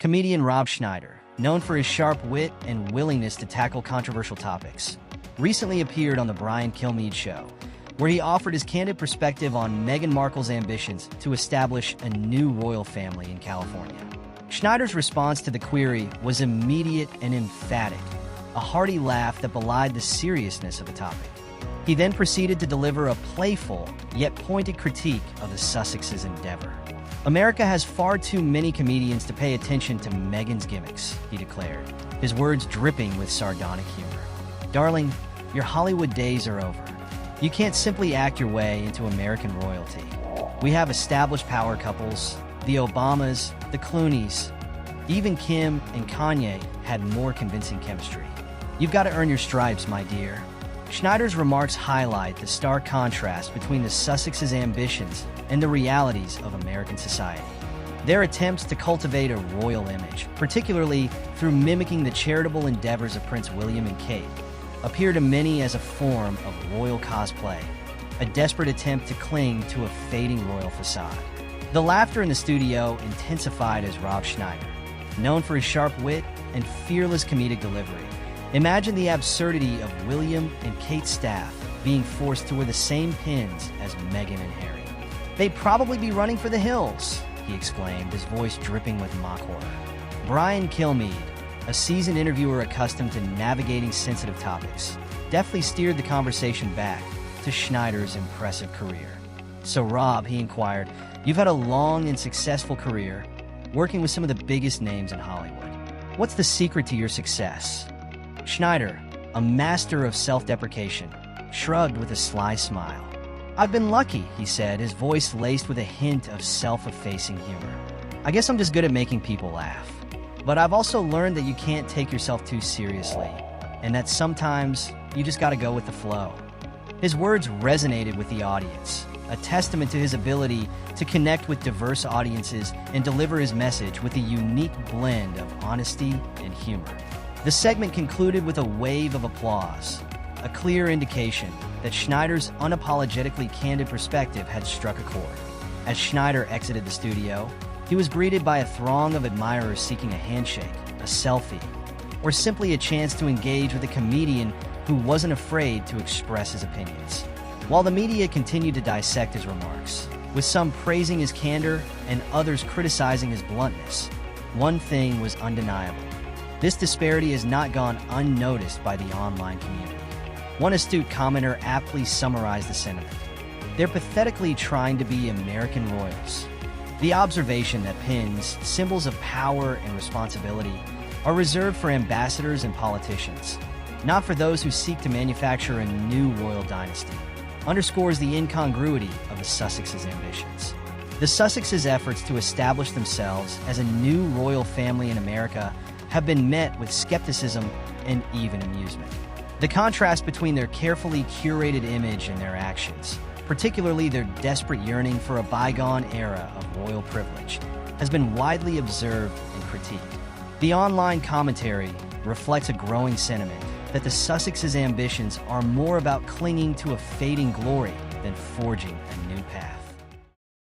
Comedian Rob Schneider, known for his sharp wit and willingness to tackle controversial topics, recently appeared on the Kilmeade show, where he offered his candid perspective on Meghan Markle's ambitions to establish a new royal family in California. Schneider's response to the query was immediate and emphatic, a hearty laugh that belied the seriousness of the topic. He then proceeded to deliver a playful, yet pointed critique of the Sussexes' endeavor. "America has far too many comedians to pay attention to Meghan's gimmicks," he declared, his words dripping with sardonic humor. "Darling, your Hollywood days are over. You can't simply act your way into American royalty. We have established power couples, the Obamas, the Clooneys. Even Kim and Kanye had more convincing chemistry. You've got to earn your stripes, my dear." Schneider's remarks highlight the stark contrast between the Sussexes' ambitions and the realities of American society. Their attempts to cultivate a royal image, particularly through mimicking the charitable endeavors of Prince William and Kate, appear to many as a form of royal cosplay, a desperate attempt to cling to a fading royal facade. The laughter in the studio intensified as Rob Schneider, known for his sharp wit and fearless comedic delivery, imagined the absurdity of William and Kate's staff being forced to wear the same pins as Meghan and Harry. "They'd probably be running for the hills," he exclaimed, his voice dripping with mock horror. Kilmeade, a seasoned interviewer accustomed to navigating sensitive topics, deftly steered the conversation back to Schneider's impressive career. "So Rob," he inquired, "you've had a long and successful career, working with some of the biggest names in Hollywood. What's the secret to your success?" Schneider, a master of self-deprecation, shrugged with a sly smile. "I've been lucky," he said, his voice laced with a hint of self-effacing humor. "I guess I'm just good at making people laugh. But I've also learned that you can't take yourself too seriously, and that sometimes you just gotta go with the flow." His words resonated with the audience, a testament to his ability to connect with diverse audiences and deliver his message with a unique blend of honesty and humor. The segment concluded with a wave of applause, a clear indication that Schneider's unapologetically candid perspective had struck a chord. As Schneider exited the studio, he was greeted by a throng of admirers seeking a handshake, a selfie, or simply a chance to engage with a comedian who wasn't afraid to express his opinions. While the media continued to dissect his remarks, with some praising his candor and others criticizing his bluntness, one thing was undeniable. This disparity has not gone unnoticed by the online community. One astute commenter aptly summarized the sentiment: "They're pathetically trying to be American royals." The observation that pins, symbols of power and responsibility, are reserved for ambassadors and politicians, not for those who seek to manufacture a new royal dynasty, underscores the incongruity of the Sussexes' ambitions. The Sussexes' efforts to establish themselves as a new royal family in America have been met with skepticism and even amusement. The contrast between their carefully curated image and their actions, particularly their desperate yearning for a bygone era of royal privilege, has been widely observed and critiqued. The online commentary reflects a growing sentiment that the Sussexes' ambitions are more about clinging to a fading glory than forging a new path.